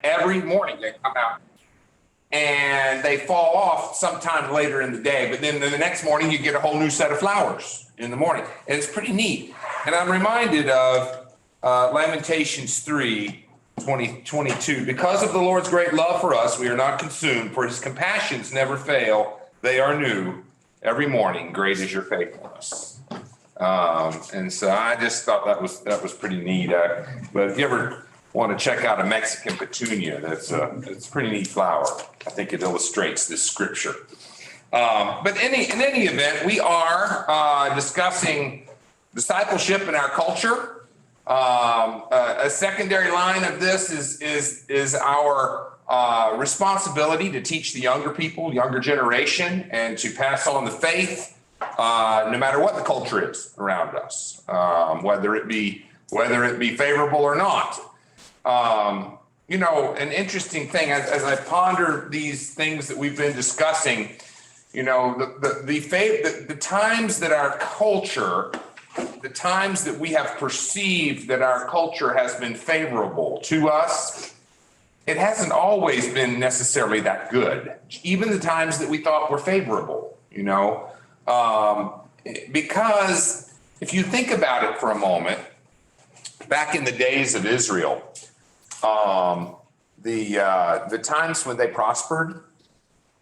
Every morning they come out and they fall off sometime later in the day. But then the next morning you get a whole new set of flowers in the morning. And it's pretty neat. And I'm reminded of Lamentations 3:22. Because of the Lord's great love for us, we are not consumed, for his compassions never fail. They are new every morning. Great is your faithfulness. And so I just thought that was pretty neat. But if you ever want to check out a Mexican petunia, it's a pretty neat flower. I think it illustrates this scripture. But in any event, we are discussing discipleship in our culture. A secondary line of this is our responsibility to teach the younger people, younger generation, and to pass on the faith, no matter what the culture is around us, whether it be favorable or not. An interesting thing as I ponder these things that we've been discussing, the times that our culture, the times that we have perceived that our culture has been favorable to us, it hasn't always been necessarily that good. Even the times that we thought were favorable, because if you think about it for a moment, back in the days of Israel, the times when they prospered,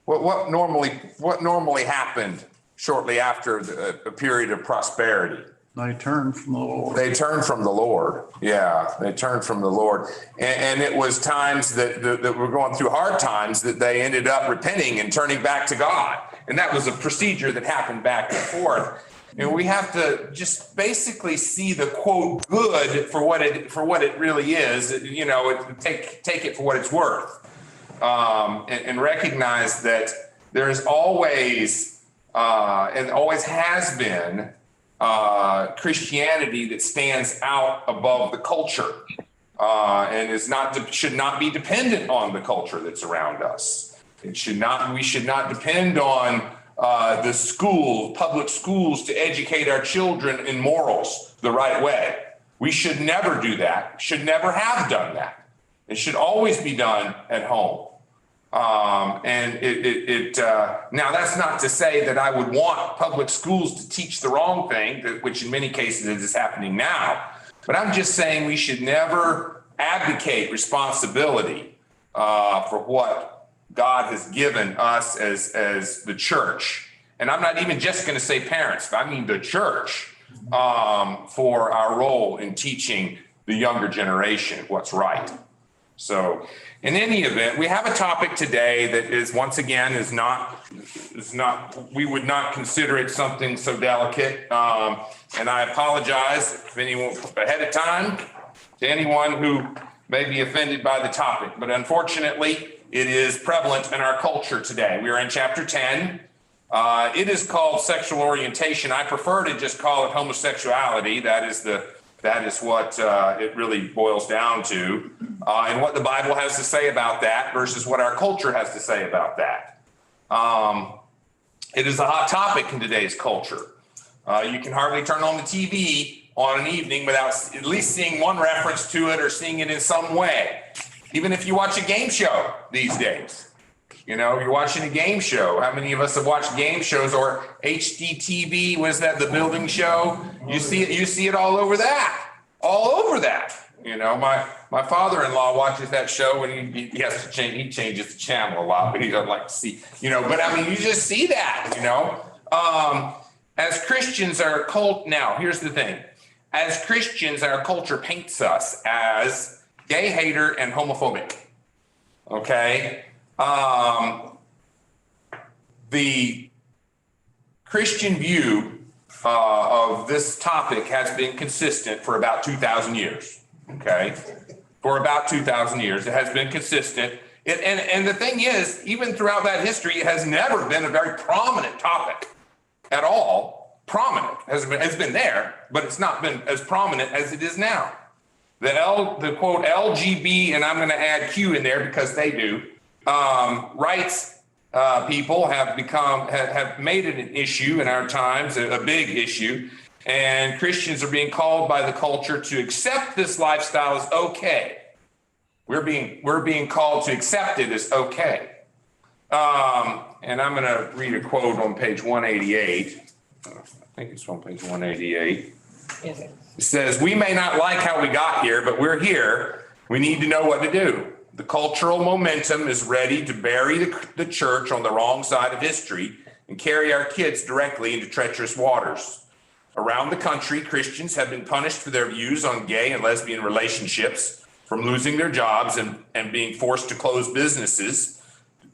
what normally happened shortly after a period of prosperity? They turned from the Lord. They turned from the Lord. Yeah, they turned from the Lord. And it was times that were going through hard times that they ended up repenting and turning back to God. And that was a procedure that happened back and forth. And we have to just basically see the quote good for what it really is. Take it for what it's worth, and recognize that there is always and always has been Christianity that stands out above the culture, and should not be dependent on the culture that's around us. We should not depend on the public schools to educate our children in morals the right way. We should never do that. Should never have done that. It should always be done at home. Now that's not to say that I would want public schools to teach the wrong thing, which in many cases is happening now. But I'm just saying we should never abdicate responsibility for what God has given us as the church. And I'm not even just going to say parents, I mean the church, for our role in teaching the younger generation what's right. So in any event, we have a topic today that is, once again, is not, we would not consider it something so delicate. And I apologize if anyone ahead of time to anyone who may be offended by the topic, but unfortunately, it is prevalent in our culture today. We are in chapter 10. It is called sexual orientation. I prefer to just call it homosexuality. That is what it really boils down to, and what the Bible has to say about that versus what our culture has to say about that. It is a hot topic in today's culture. You can hardly turn on the TV on an evening without at least seeing one reference to it or seeing it in some way. Even if you watch a game show these days, you're watching a game show. How many of us have watched game shows or HDTV? Was that the building show? You see it all over that. My father-in-law watches that show and he has to change. He changes the channel a lot, but he doesn't like to see. But I mean, you just see that. As Christians, our cult. Now, here's the thing: as Christians, our culture paints us as gay hater and homophobic. Okay. The Christian view of this topic has been consistent for about 2,000 years. Okay. For about 2,000 years, it has been consistent. And the thing is, even throughout that history, it has never been a very prominent topic at all. Prominent has been there, but it's not been as prominent as it is now. The quote LGB, and I'm going to add Q in there because they do, rights people have made it an issue in our times, a big issue, and Christians are being called by the culture to accept this lifestyle as okay. We're being called to accept it as okay. And I'm going to read a quote on page 188. I think it's on page 188. It says, "We may not like how we got here, but we're here. We need to know what to do. The cultural momentum is ready to bury the church on the wrong side of history and carry our kids directly into treacherous waters. Around the country, Christians have been punished for their views on gay and lesbian relationships, from losing their jobs and being forced to close businesses,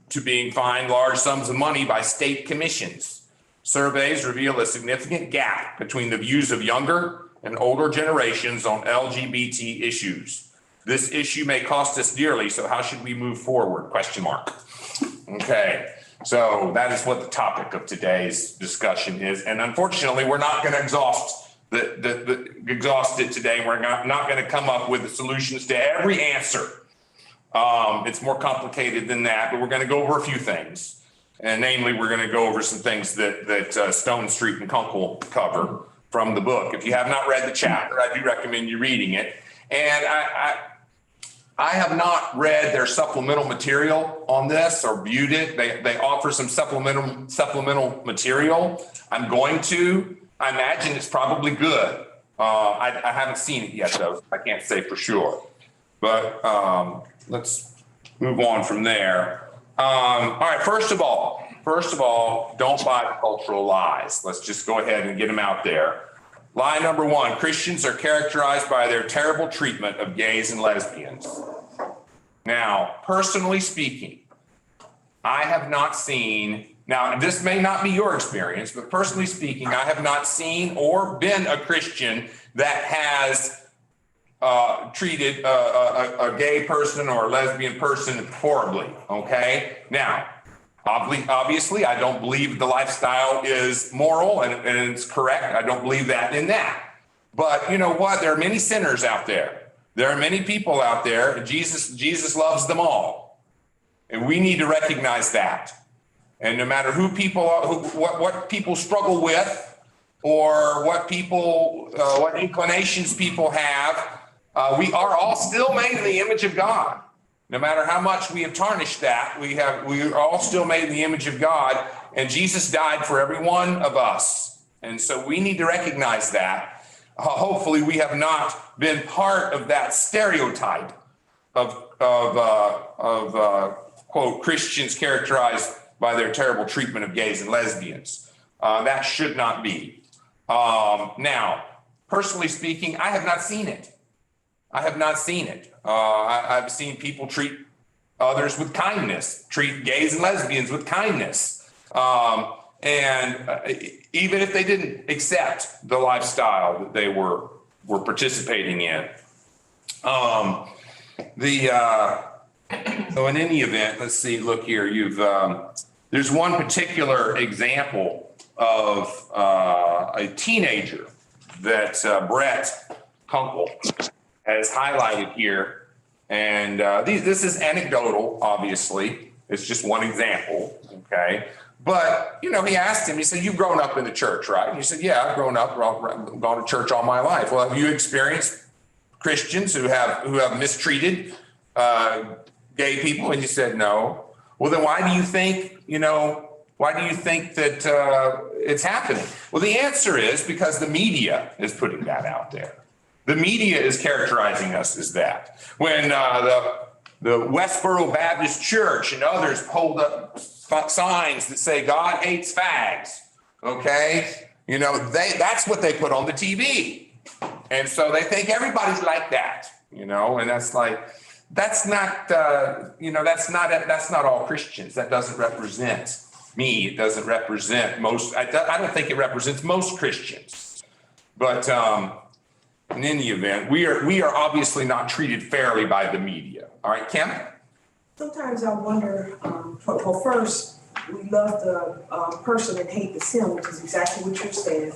to being fined large sums of money by state commissions. Surveys reveal a significant gap between the views of younger and older generations on LGBT issues. This issue may cost us dearly, so how should we move forward? Question mark. Okay, so that is what the topic of today's discussion is. And unfortunately, we're not going to exhaust it today. We're not going to come up with the solutions to every answer. It's more complicated than that, but we're going to go over a few things. And namely, we're going to go over some things that Stone Street and Kunkel cover from the book. If you have not read the chapter, I do recommend you reading it. And I have not read their supplemental material on this or viewed it. They offer some supplemental material. I'm going to. I imagine it's probably good. I haven't seen it yet, though. I can't say for sure. But let's move on from there. All right. First of all, don't buy the cultural lies. Let's just go ahead and get them out there. Lie number one: Christians are characterized by their terrible treatment of gays and lesbians. Now, personally speaking, I have not seen, now this may not be your experience, but personally speaking, I have not seen or been a Christian that has treated a gay person or a lesbian person horribly, okay? Now, obviously, I don't believe the lifestyle is moral and it's correct. I don't believe that in that. But you know what? There are many sinners out there. There are many people out there, and Jesus loves them all. And we need to recognize that. And no matter what people struggle with, or what inclinations people have, we are all still made in the image of God. No matter how much we have tarnished that, we are all still made in the image of God, and Jesus died for every one of us. And so we need to recognize that. Hopefully we have not been part of that stereotype of quote, Christians characterized by their terrible treatment of gays and lesbians. That should not be. Now, personally speaking, I have not seen it. I've seen people treat others with kindness, treat gays and lesbians with kindness. And even if they didn't accept the lifestyle that they were participating in. So in any event, let's see, look here, there's one particular example of a teenager that Brett Kunkel has highlighted here. And this is anecdotal, obviously. It's just one example, okay? But, you know, he asked him, he said, "You've grown up in the church, right?" And he said, "Yeah, I've grown up, gone to church all my life." "Well, have you experienced Christians who have mistreated gay people?" And he said, "No." "Well, then why do you think that it's happening?" Well, the answer is because the media is putting that out there. The media is characterizing us as that. When the Westboro Baptist Church and others hold up signs that say God hates fags, okay? You know, that's what they put on the TV. And so they think everybody's like that, you know, and that's not all Christians. That doesn't represent me. It doesn't represent most, I don't think it represents most Christians. But in any event, we are obviously not treated fairly by the media. All right, Kim? Sometimes I wonder, well, first, we love the person and hate the sin, which is exactly what you're saying.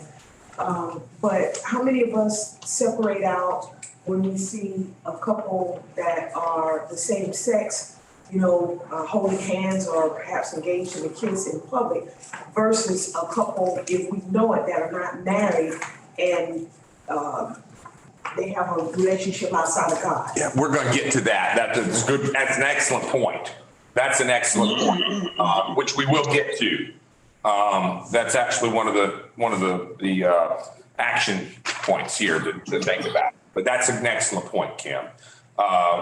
But how many of us separate out when we see a couple that are the same sex, you know, holding hands or perhaps engaged in a kiss in public versus a couple, if we know it, that are not married and they have a relationship outside of God. Yeah, we're going to get to that. That's good. That's an excellent point. That's an excellent point, which we will get to. That's actually one of the action points here to think about. But that's an excellent point, Kim.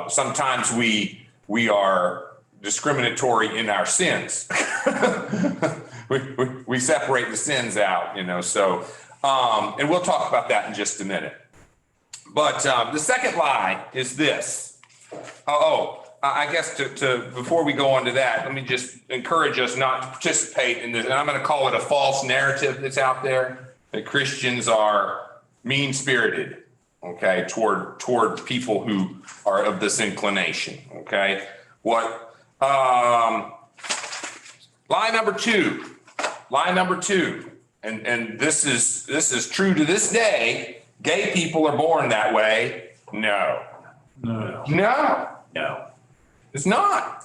Sometimes we are discriminatory in our sins. we separate the sins out, so, and we'll talk about that in just a minute. But the second lie is this. I guess before we go on to that, let me just encourage us not to participate in this. And I'm going to call it a false narrative that's out there that Christians are mean-spirited, okay, toward people who are of this inclination, okay? Lie number two, and this is true to this day. Gay people are born that way. No, it's not.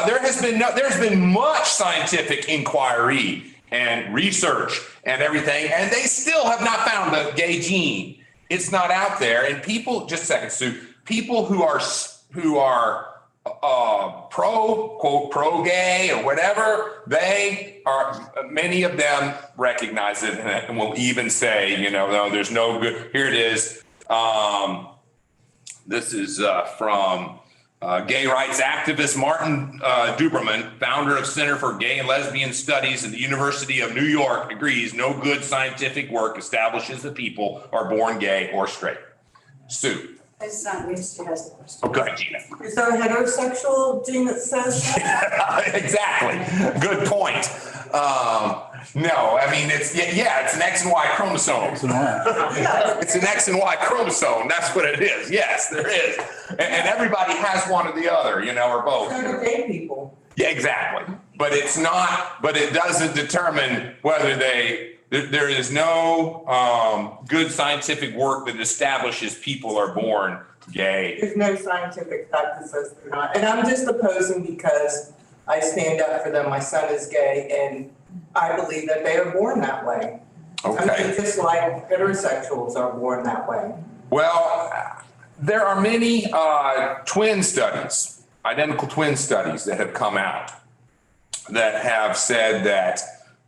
There's been much scientific inquiry and research and everything, and they still have not found the gay gene. It's not out there. And people, just a second, Sue, people who are pro gay or whatever, many of them recognize it and will even say, no, there's no good. Here it is. This is from gay rights activist Martin Duberman, founder of Center for Gay and Lesbian Studies at the University of New York, agrees no good scientific work establishes that people are born gay or straight. Sue. It's not me, she has the question. Okay, Gina. Is there a heterosexual gene that says that? Exactly. Good point. No, I mean, it's an X and Y chromosome. It's an X and Y chromosome. That's what it is. Yes, there is. And everybody has one or the other, or both. So do gay people. Yeah, exactly. But it doesn't determine whether there is no good scientific work that establishes people are born gay. There's no scientific fact that says they're not. And I'm just opposing because I stand up for them. My son is gay and I believe that they are born that way. Okay. I mean, just like heterosexuals are born that way. Well, there are many identical twin studies that have come out that have said that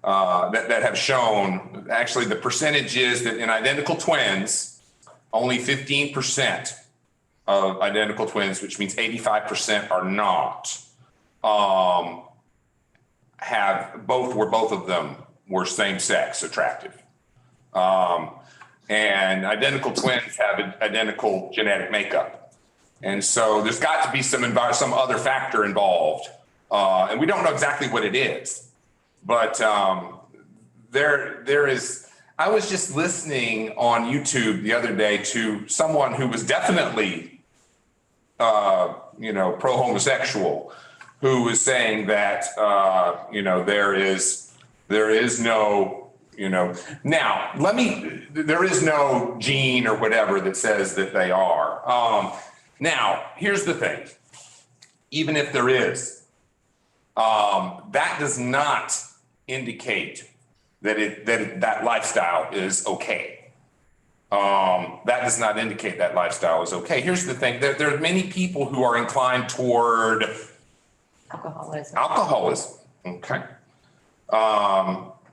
have shown actually the percentage is that in identical twins, only 15% of identical twins, which means 85% are not, both of them were same sex attractive. And identical twins have identical genetic makeup. And so there's got to be some other factor involved. And we don't know exactly what it is. But there is. I was just listening on YouTube the other day to someone who was definitely, pro-homosexual, who was saying that there is no, now there is no gene or whatever that says that they are. Now here's the thing. Even if there is, that does not indicate that lifestyle is okay. That does not indicate that lifestyle is okay. Here's the thing. There are many people who are inclined toward alcoholism. Okay.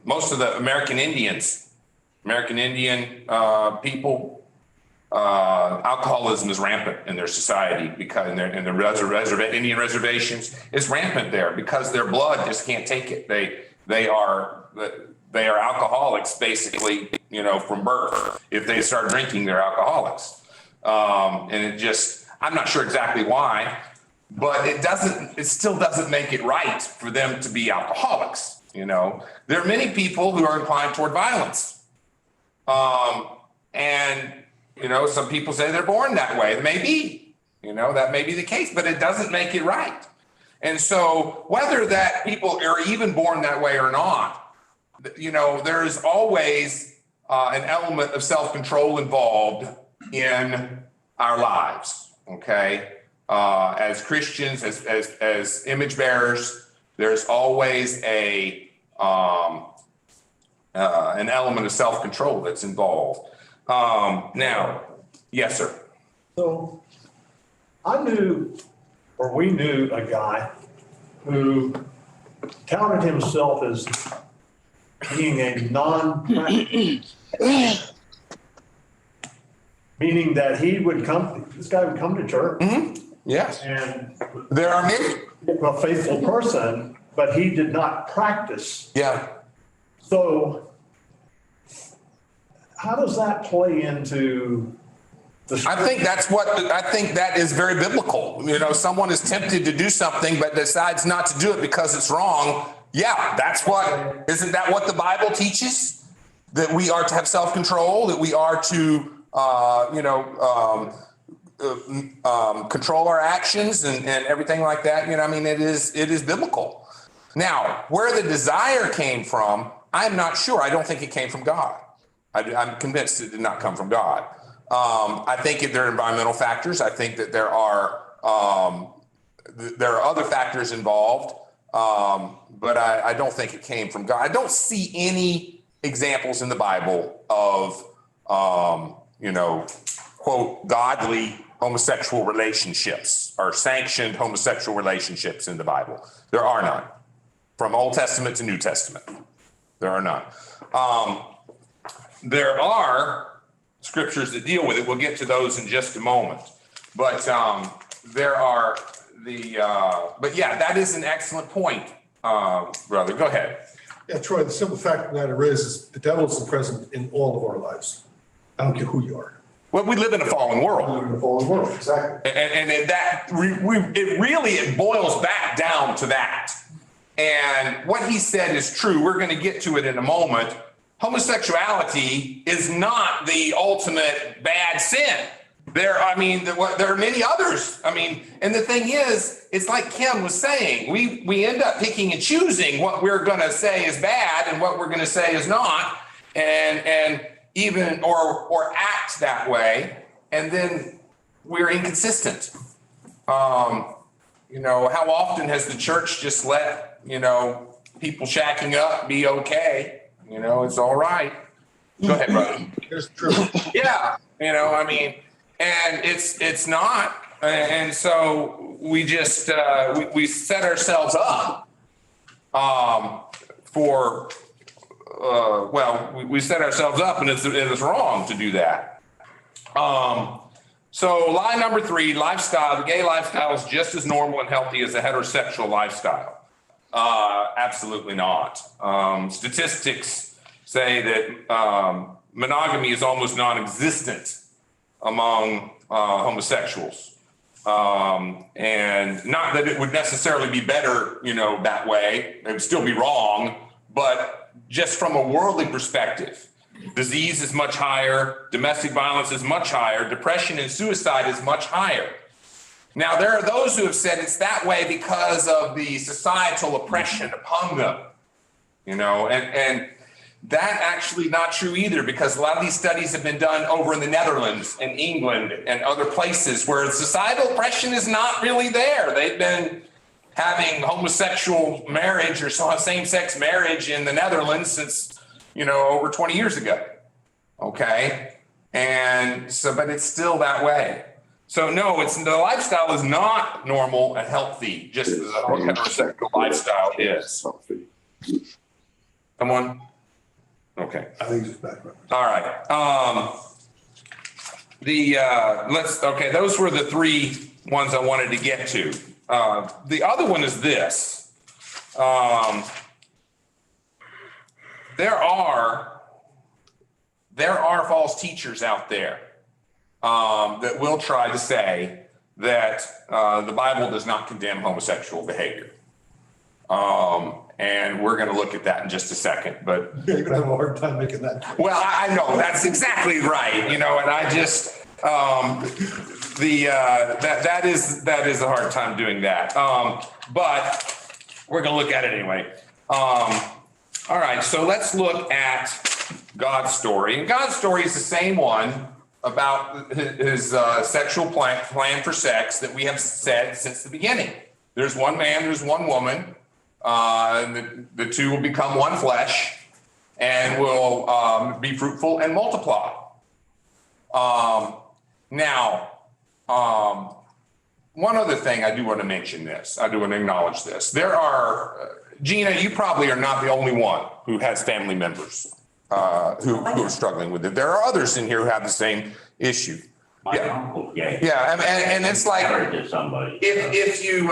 Most of the American Indian people, alcoholism is rampant in their society because in the Indian reservations, it's rampant there because their blood just can't take it. They are alcoholics basically, from birth. If they start drinking, they're alcoholics. And I'm not sure exactly why, but it still doesn't make it right for them to be alcoholics. There are many people who are inclined toward violence. And some people say they're born that way. It may be, that may be the case, but it doesn't make it right. And so whether that people are even born that way or not, there is always an element of self-control involved in our lives. Okay. As Christians, as image bearers, there's always an element of self-control that's involved. Now, Yes, sir. So we knew a guy who touted himself as being a non-practitioner, meaning that this guy would come to church Yes. and There are many. a faithful person, but he did not practice. Yeah. So how does that play into the? I think that is very biblical. You know, someone is tempted to do something, but decides not to do it because it's wrong. Yeah, isn't that what the Bible teaches? That we are to have self-control, that we are to, control our actions and everything like that. You know, I mean, it is biblical. Now, where the desire came from, I'm not sure. I don't think it came from God. I'm convinced it did not come from God. I think there are environmental factors. I think that there are other factors involved, but I don't think it came from God. I don't see any examples in the Bible of, quote, godly homosexual relationships or sanctioned homosexual relationships in the Bible. There are none. From Old Testament to New Testament, there are none. There are scriptures that deal with it. We'll get to those in just a moment. But but yeah, that is an excellent point, brother. Go ahead. Yeah, Troy, the simple fact of the matter is the devil is present in all of our lives. I don't care who you are. Well, we live in a fallen We world. live in a fallen world, exactly. And it boils back down to that. And what he said is true. We're going to get to it in a moment. Homosexuality is not the ultimate bad sin. There are many others. I mean, and the thing is, it's like Kim was saying, we end up picking and choosing what we're going to say is bad and what we're going to say is not, and even or act that way, and then we're inconsistent. How often has the church just let people shacking up be okay? It's all right. Go ahead, brother. Here's the truth. Yeah, and it's not, and so we just we set ourselves up we set ourselves up, and it's wrong to do that. So lie number 3, lifestyle. The gay lifestyle is just as normal and healthy as a heterosexual lifestyle. Absolutely not. Statistics say that monogamy is almost non-existent among homosexuals. And not that it would necessarily be better, that way. It would still be wrong, but just from a worldly perspective, disease is much higher, domestic violence is much higher, depression and suicide is much higher. Now, there are those who have said it's that way because of the societal oppression upon them, and that actually not true either, because a lot of these studies have been done over in the Netherlands and England and other places where societal oppression is not really there. They've been having homosexual marriage or same-sex marriage in the Netherlands since, over 20 years ago. Okay. And so, but it's still that way. So no, the lifestyle is not normal and healthy, just as a heterosexual lifestyle is. Come on. Okay. I think it's background. All right. Those were the 3 ones I wanted to get to. The other one is this. There are false teachers out there that will try to say that the Bible does not condemn homosexual behavior. And we're going to look at that in just a second. But You're going to have a hard time making that. well, I know that's exactly right. And I just that is a hard time doing that. But we're going to look at it anyway. All right, so let's look at God's story. And God's story is the same one about his sexual plan for sex that we have said since the beginning. There's one man, there's one woman. And the two will become one flesh and will be fruitful and multiply. Now, one other thing, I do want to mention this. I do want to acknowledge this. There are, Gina, you probably are not the only one who has family members who are struggling with it. There are others in here who have the same issue. My uncle, yeah. Yeah, and it's like, Married to somebody. if you,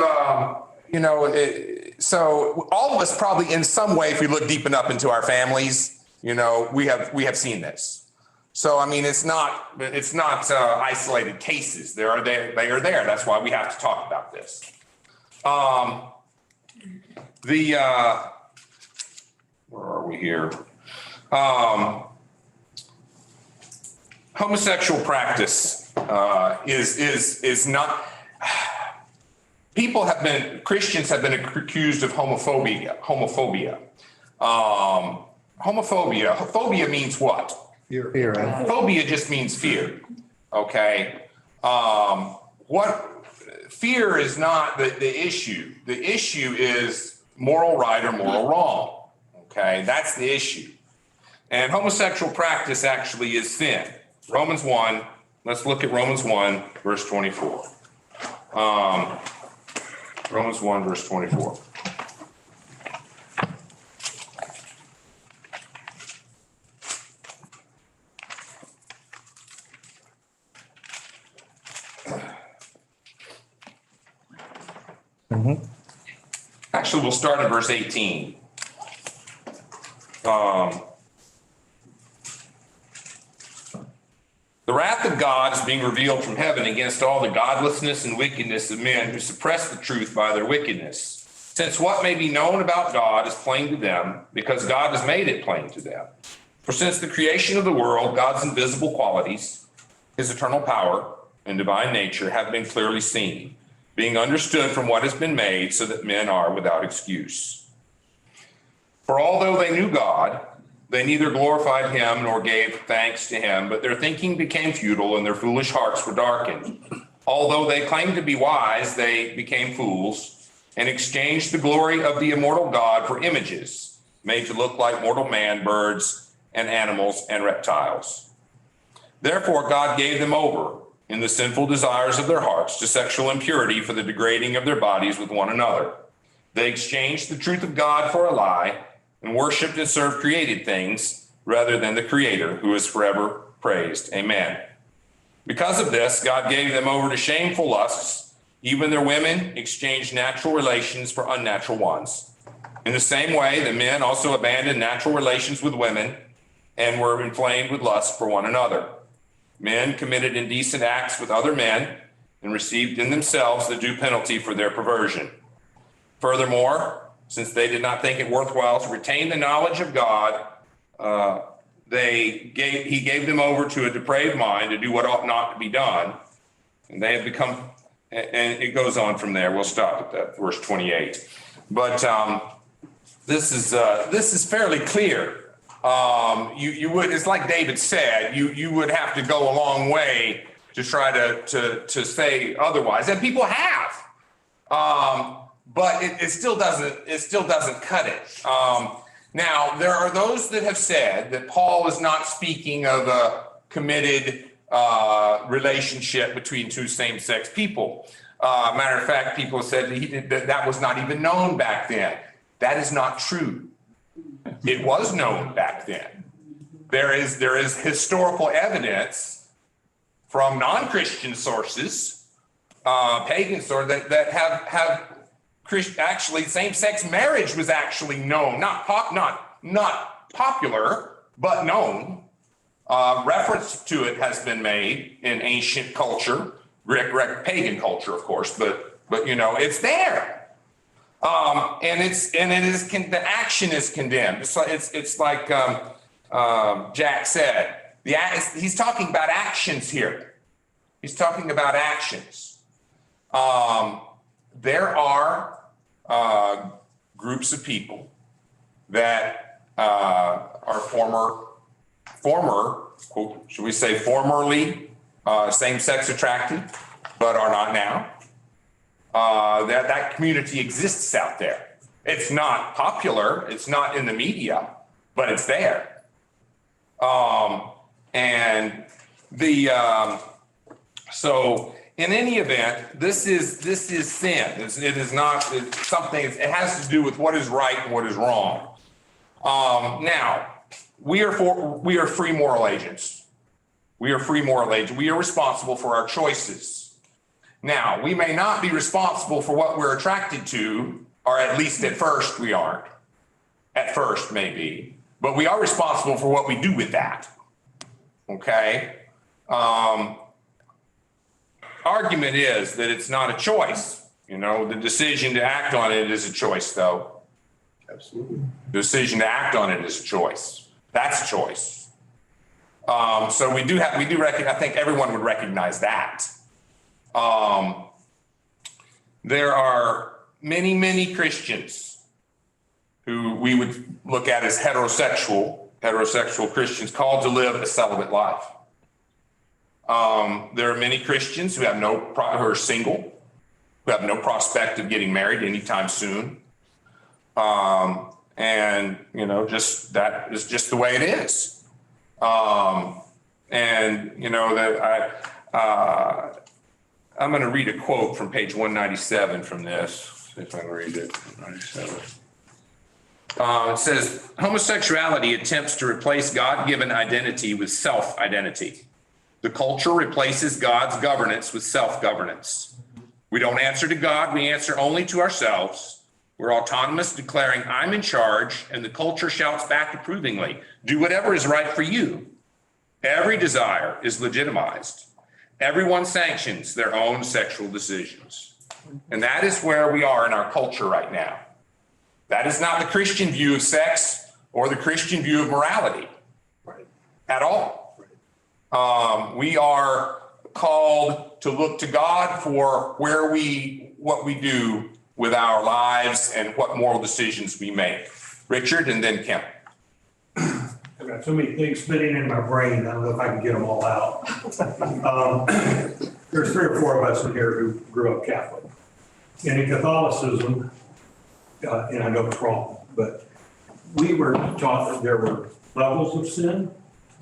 so all of us probably in some way, if we look deep enough into our families, we have seen this. So, I mean, it's not isolated cases. They are there. That's why we have to talk about this. Where are we here? Homosexual practice is not. Christians have been accused of homophobia. Phobia means what? Fear. Phobia just means fear. Okay. Fear is not the issue. The issue is moral right or moral wrong. Okay. That's the issue. And homosexual practice actually is sin. Romans 1. Let's look at Romans 1, verse 24. Romans 1, verse 24. Actually, we'll start at verse 18. The wrath of God is being revealed from heaven against all the godlessness and wickedness of men who suppress the truth by their wickedness. Since what may be known about God is plain to them, because God has made it plain to them. For since the creation of the world, God's invisible qualities, his eternal power and divine nature have been clearly seen, being understood from what has been made, so that men are without excuse. For although they knew God, they neither glorified him nor gave thanks to him, but their thinking became futile and their foolish hearts were darkened. Although they claimed to be wise, they became fools and exchanged the glory of the immortal God for images made to look like mortal man, birds, and animals and reptiles. Therefore, God gave them over in the sinful desires of their hearts to sexual impurity for the degrading of their bodies with one another. They exchanged the truth of God for a lie and worshiped and served created things rather than the Creator, who is forever praised. Amen. Because of this, God gave them over to shameful lusts. Even their women exchanged natural relations for unnatural ones. In the same way, the men also abandoned natural relations with women and were inflamed with lust for one another. Men committed indecent acts with other men and received in themselves the due penalty for their perversion. Furthermore, since they did not think it worthwhile to retain the knowledge of God, he gave them over to a depraved mind to do what ought not to be done. And they have become, and it goes on from there. We'll stop at that, verse 28. But this is fairly clear. You would, it's like David said, you would have to go a long way to try to say otherwise, and people have. But it still doesn't cut it. Now, there are those that have said that Paul is not speaking of a committed relationship between two same-sex people. Matter of fact, people have said that was not even known back then. That is not true. It was known back then. There is historical evidence from non-Christian sources, pagan sources that have actually same-sex marriage was actually known, not popular, but known. Reference to it has been made in ancient culture, pagan culture, of course, but it's there. The action is condemned. It's like Jack said. He's talking about actions here. He's talking about actions. There are groups of people that are former, should we say, formerly same-sex attracted, but are not now. That community exists out there. It's not popular. It's not in the media, but it's there. And So in any event, this is sin. It is not it's something, it has to do with what is right and what is wrong. Now, we are free moral agents. We are free moral agents. We are responsible for our choices. Now, we may not be responsible for what we're attracted to, or at least at first we aren't. At first, maybe, but we are responsible for what we do with that. Okay. Argument is that it's not a choice. You know, the decision to act on it is a choice, though. Absolutely. The decision to act on it is a choice. That's a choice. So we do recognize, I think everyone would recognize that. There are many Christians who we would look at as heterosexual Christians called to live a celibate life. There are many Christians who are single, who have no prospect of getting married anytime soon. And you know, that is just the way it is. And you know that I'm going to read a quote from page 197 from this. See if I can read it. 197. It says, homosexuality attempts to replace God-given identity with self-identity. The culture replaces God's governance with self-governance. We don't answer to God, we answer only to ourselves. We're autonomous, declaring, I'm in charge, and the culture shouts back approvingly, do whatever is right for you. Every desire is legitimized. Everyone sanctions their own sexual decisions. And that is where we are in our culture right now. That is not the Christian view of sex or the Christian view of morality at all. We are called to look to God for what we do with our lives and what moral decisions we make. Richard and then Kim. I've got so many things spinning in my brain, I don't know if I can get them all out. There's 3 or 4 of us in here who grew up Catholic. And in Catholicism, and I know it's wrong, but we were taught that there were levels of sin.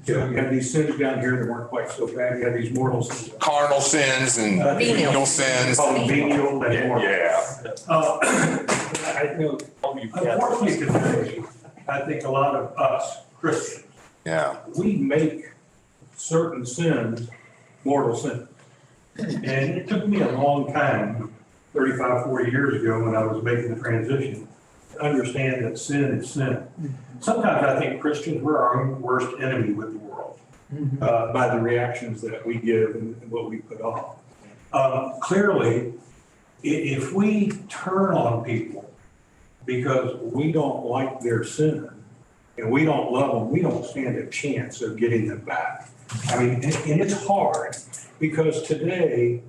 So you had these sins down here that weren't quite so bad. You had these mortal sins. Carnal sins and venial sins. Venial and mortal. Yeah. I know, unfortunately today, I think a lot of us Christians, we make certain sins mortal sins. And it took me a long time, 35, 40 years ago when I was making the transition, to understand that sin is sin. Sometimes I think Christians, we're our own worst enemy with the world by the reactions that we give and what we put off. Clearly, if we turn on people because we don't like their sin and we don't love them, we don't stand a chance of getting them back. I mean, and it's hard because today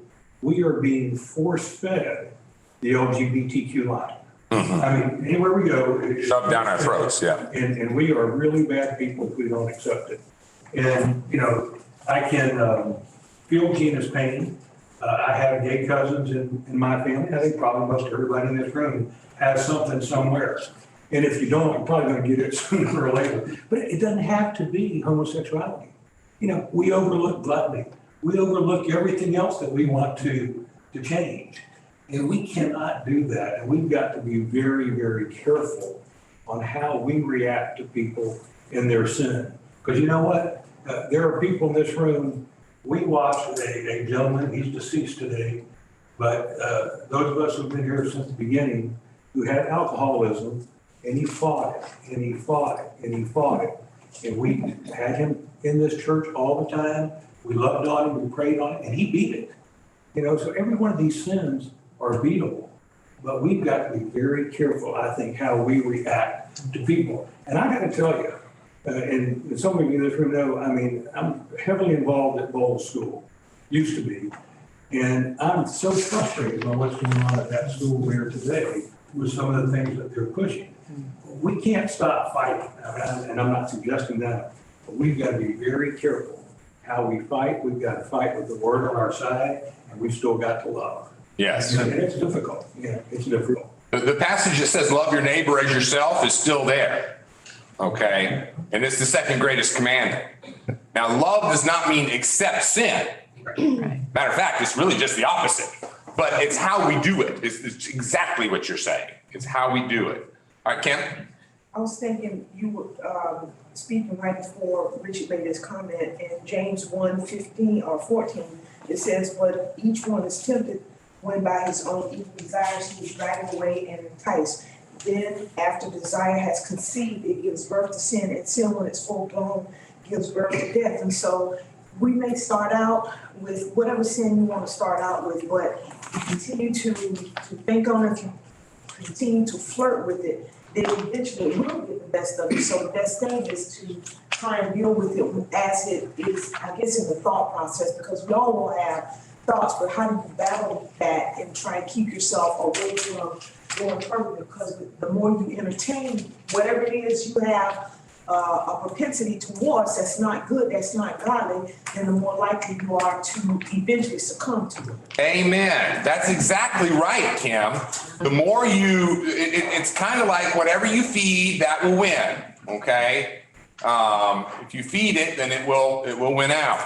we are being force-fed the LGBTQ line. I mean, anywhere we go, it's shoved down our throats, and we are really bad people if we don't accept it. And, you know, I can feel Gina's pain. I have gay cousins in my family. I think probably most everybody in this room has something somewhere. And if you don't, you're probably going to get it sooner or later. But it doesn't have to be homosexuality. You know, we overlook gluttony. We overlook everything else that we want to change. And we cannot do that. And we've got to be very, very careful on how we react to people in their sin. Because you know what? There are people in this room. We watched a gentleman, he's deceased today, but those of us who've been here since the beginning, who had alcoholism, and he fought it, and he fought it, and he fought it. And we had him in this church all the time. We loved on him, we prayed on it, and he beat it. You know, so every one of these sins are beatable, but we've got to be very careful, I think, how we react to people. And I got to tell you, and some of you in this room know, I mean, I'm heavily involved at Bowles School, used to be, and I'm so frustrated by what's going on at that school there today with some of the things that they're pushing. We can't stop fighting, and I'm not suggesting that, but we've got to be very careful how we fight. We've got to fight with the word on our side, and we've still got to love. Yes. And it's difficult. Yeah, it's difficult. The passage that says love your neighbor as yourself is still there. Okay. And it's the second greatest commandment. Now, love does not mean accept sin. Matter of fact, it's really just the opposite, but it's how we do it. It's exactly what you're saying. It's how we do it. All right, Kim? I was thinking you were speaking right before Richard made his comment in James 1:15 or 14. It says, but each one is tempted when by his own evil desires he is dragged away and enticed. Then after desire has conceived, it gives birth to sin, and sin when it's full blown gives birth to death. And so we may start out with whatever sin you want to start out with, but you continue to think on it, continue to flirt with it, then eventually it will get the best of you. So the best thing is to try and deal with it as it is, I guess, in the thought process, because we all will have thoughts, but how do you battle that and try and keep yourself away from going further? Because the more you entertain whatever it is you have a propensity towards that's not good, that's not godly, then the more likely you are to eventually succumb to it. Amen. That's exactly right, Kim. The more it's kind of like whatever you feed, that will win. Okay. If you feed it, then it will win out.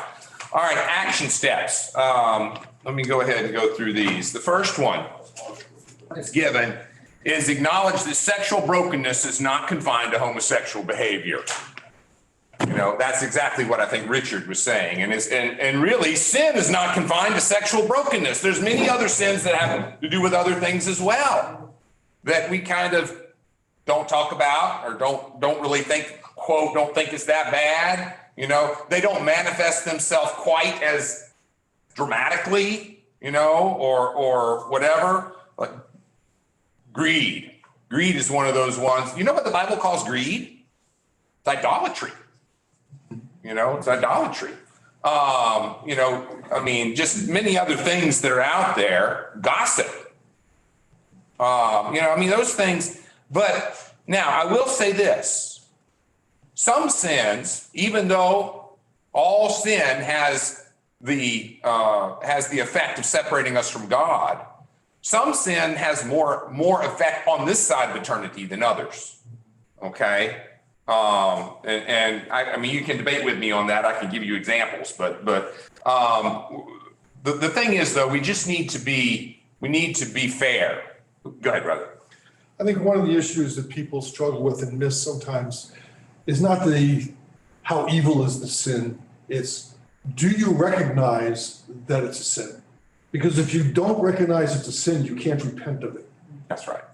All right. Action steps. Let me go ahead and go through these. The first one that's given is acknowledge that sexual brokenness is not confined to homosexual behavior. You know, that's exactly what I think Richard was saying. And really, sin is not confined to sexual brokenness. There's many other sins that have to do with other things as well that we kind of don't talk about or don't really think, quote, don't think it's that bad. You know, they don't manifest themselves quite as dramatically, you know, or whatever. Like greed. Greed is one of those ones. You know what the Bible calls greed? It's idolatry. You know, it's idolatry. You know, I mean, just many other things that are out there. Gossip. You know, I mean, those things. But now I will say this. Some sins, even though all sin has the effect of separating us from God, some sin has more effect on this side of eternity than others. Okay. I mean, you can debate with me on that. I can give you examples, but the thing is though, we need to be fair. Go ahead, brother. I think one of the issues that people struggle with and miss sometimes is not how evil is the sin. It's, do you recognize that it's a sin? Because if you don't recognize it's a sin, you can't repent of it. That's right.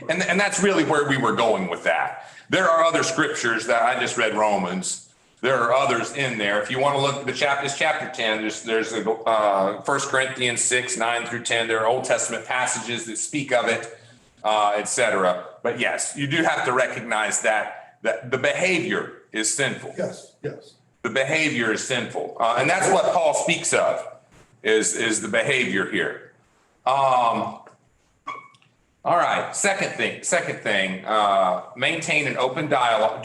And that's really where we were going with that. There are other scriptures that I just read Romans. There are others in there. If you want to look at the chapter 10, there's 1 Corinthians 6, 9 through 10. There are Old Testament passages that speak of it, etc. But yes, you do have to recognize that the behavior is sinful. Yes, yes. The behavior is sinful. And that's what Paul speaks of is the behavior here. All right. Second thing, maintain an open dialogue.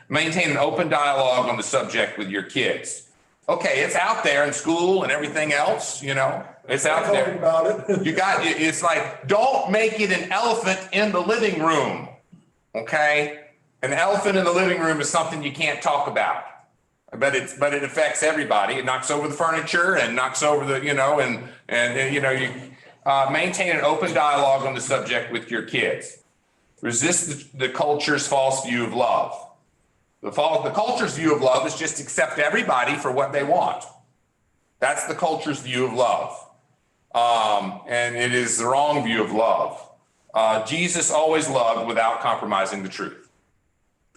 Maintain an open dialogue on the subject with your kids. Okay. It's out there in school and everything else, you know, it's out there. About it. It's like, don't make it an elephant in the living room. Okay. An elephant in the living room is something you can't talk about, but it affects everybody. It knocks over the furniture and knocks over the, you know, and you know, you maintain an open dialogue on the subject with your kids. Resist the culture's false view of love. The culture's view of love is just accept everybody for what they want. That's the culture's view of love. And it is the wrong view of love. Jesus always loved without compromising the truth.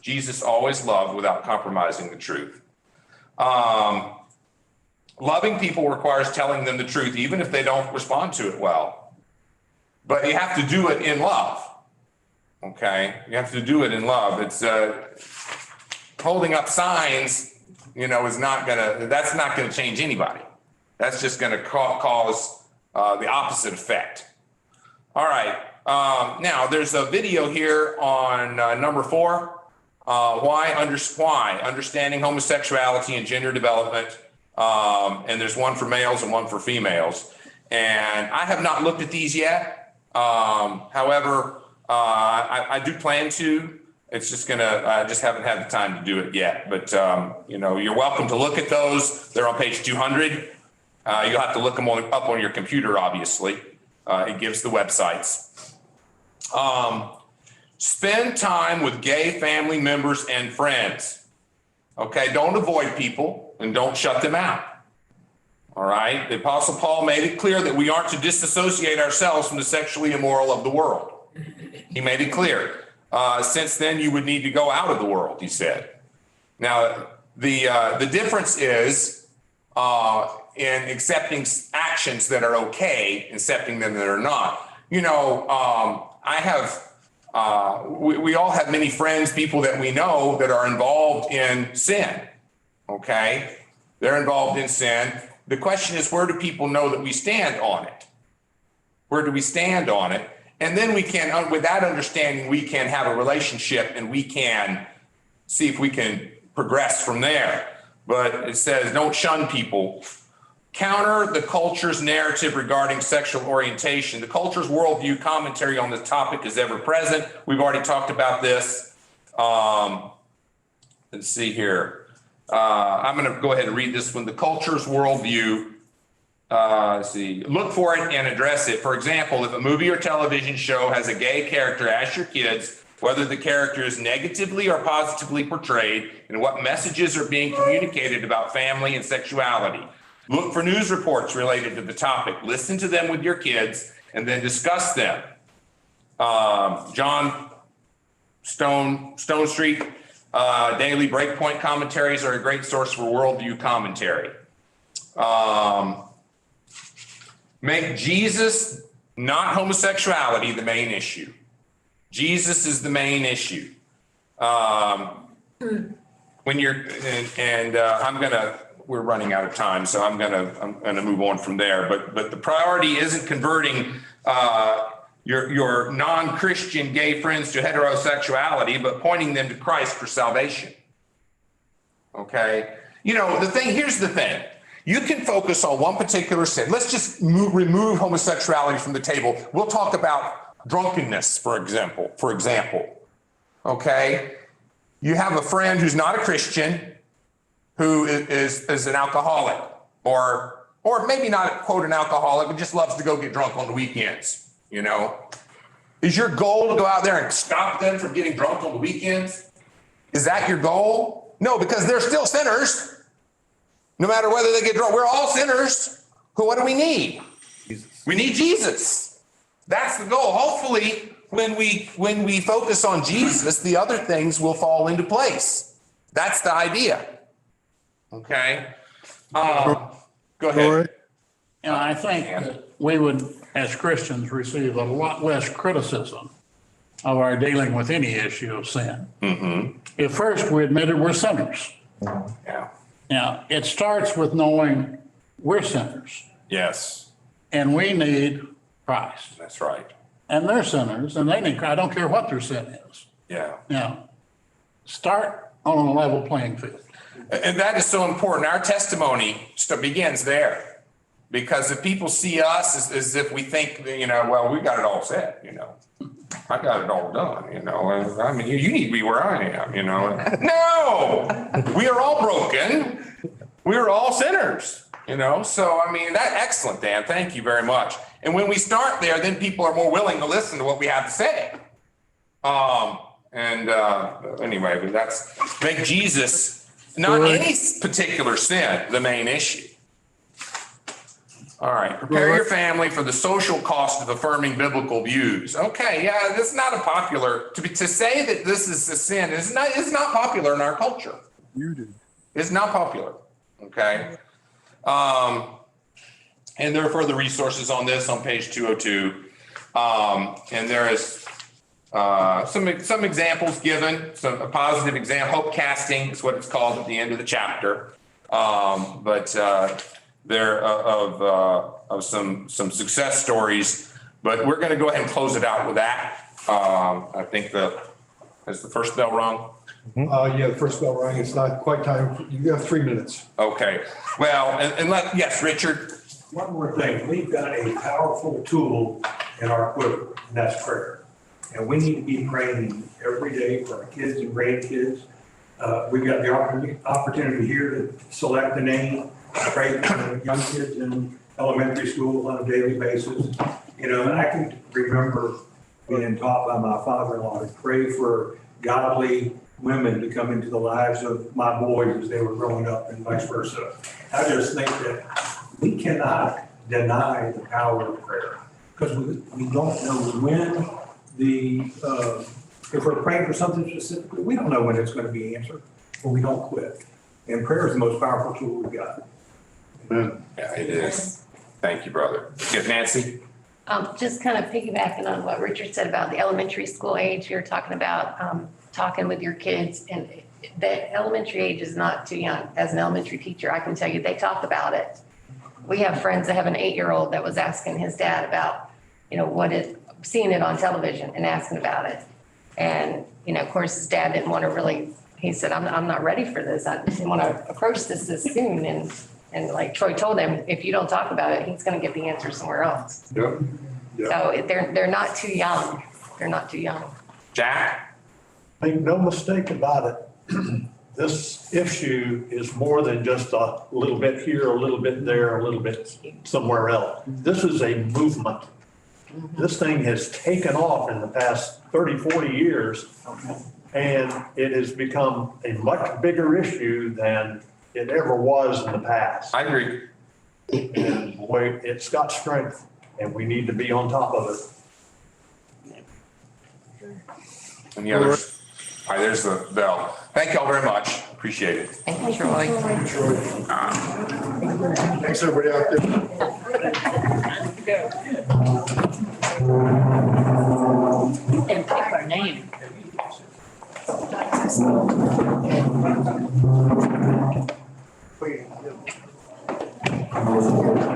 Jesus always loved without compromising the truth. Loving people requires telling them the truth, even if they don't respond to it well. But you have to do it in love. Okay? You have to do it in love. It's holding up signs, you know, that's not gonna change anybody. That's just gonna cause the opposite effect. All right. Now there's a video here on number 4. Why understanding homosexuality and gender development. And there's one for males and one for females. And I have not looked at these yet. However, I do plan to, It's just I just haven't had the time to do it yet. But, you're welcome to look at those. They're on page 200. You'll have to look them up on your computer, obviously. It gives the websites. Spend time with gay family members and friends. Okay, don't avoid people and don't shut them out. All right, the Apostle Paul made it clear that we aren't to disassociate ourselves from the sexually immoral of the world. He made it clear. Since then, you would need to go out of the world, he said. Now, the difference is in accepting actions that are okay, accepting them that are not. I have, we all have many friends, people that we know that are involved in sin, okay? They're involved in sin. The question is, where do people know that we stand on it? Where do we stand on it? And then we can, with that understanding, we can have a relationship and we can see if we can progress from there. But it says, don't shun people. Counter the culture's narrative regarding sexual orientation. The culture's worldview commentary on this topic is ever present. We've already talked about this. Let's see here. I'm going to go ahead and read this one. The culture's worldview. Let's see. Look for it and address it. For example, if a movie or television show has a gay character, ask your kids whether the character is negatively or positively portrayed and what messages are being communicated about family and sexuality. Look for news reports related to the topic. Listen to them with your kids and then discuss them. John Stone Street daily Breakpoint commentaries are a great source for worldview commentary. Make Jesus, not homosexuality, the main issue. Jesus is the main issue. When you're, we're running out of time, so I'm gonna move on from there. But the priority isn't converting your non-Christian gay friends to heterosexuality, but pointing them to Christ for salvation. Okay, here's the thing. You can focus on one particular sin. Let's just remove homosexuality from the table. We'll talk about drunkenness, for example. Okay, you have a friend who's not a Christian, who is an alcoholic, or maybe not quote an alcoholic, but just loves to go get drunk on the weekends. Is your goal to go out there and stop them from getting drunk on the weekends? Is that your goal? No, because they're still sinners. No matter whether they get drunk, we're all sinners. What do we need? Jesus. We need Jesus. That's the goal. Hopefully, when we focus on Jesus, the other things will fall into place. That's the idea. Okay. Go ahead. And I think that we would, as Christians, receive a lot less criticism of our dealing with any issue of sin. Mm-hmm. If first we admitted we're sinners. Yeah. Now, it starts with knowing we're sinners. Yes. And we need Christ. That's right. And they're sinners and they need Christ. I don't care what their sin is. Yeah. Now, start on a level playing field. And that is so important. Our testimony begins there, because if people see us as if we think, well, we got it all set, I got it all done, I mean, you need to be where I am, No, we are all broken. We are all sinners, so, I mean, excellent, Dan. Thank you very much. And when we start there, then people are more willing to listen to what we have to say. Anyway, but that's make Jesus, not any particular sin, the main issue. All right. Prepare your family for the social cost of affirming biblical views. Okay. Yeah. This is not a popular, to say that this is a sin is not popular in our culture. It's not popular. Okay. And there are further resources on this on page 202. And there is some examples given, a positive example. Hope casting is what it's called at the end of the chapter. There of some success stories, but we're going to go ahead and close it out with that. I think has the first bell rung? Yeah, the first bell rang. It's not quite time. You have 3 minutes. Okay. Well, yes, Richard. One more thing, we've got a powerful tool in our quiver, and that's prayer. And we need to be praying every day for our kids and grandkids. We've got the opportunity here to select the name, pray for young kids in elementary school on a daily basis. You know, and I can remember being taught by my father-in-law to pray for godly women to come into the lives of my boys as they were growing up and vice versa. I just think that we cannot deny the power of prayer because we don't know when if we're praying for something specifically, we don't know when it's going to be answered, but we don't quit. And prayer is the most powerful tool we've got. Amen. Yeah, it is. Thank you, brother. Yes, Nancy? Just kind of piggybacking on what Richard said about the elementary school age, you're talking about talking with your kids, and the elementary age is not too young. As an elementary teacher, I can tell you, they talk about it. We have friends that have an 8-year-old that was asking his dad about, seeing it on television and asking about it. And, of course, his dad didn't want to really, he said, I'm not ready for this. I didn't want to approach this soon. And like Troy told him, if you don't talk about it, he's going to get the answer somewhere else. Yep. Yep. So they're not too young. They're not too young. Jack? Make no mistake about it. This issue is more than just a little bit here, a little bit there, a little bit somewhere else. This is a movement. This thing has taken off in the past 30, 40 years, and it has become a much bigger issue than it ever was in the past. I agree. And boy, it's got strength, and we need to be on top of it. Any others? All right, there's the bell. Thank y'all very much. Appreciate it. Thank you, Troy. Thanks, everybody out there. And pick our name.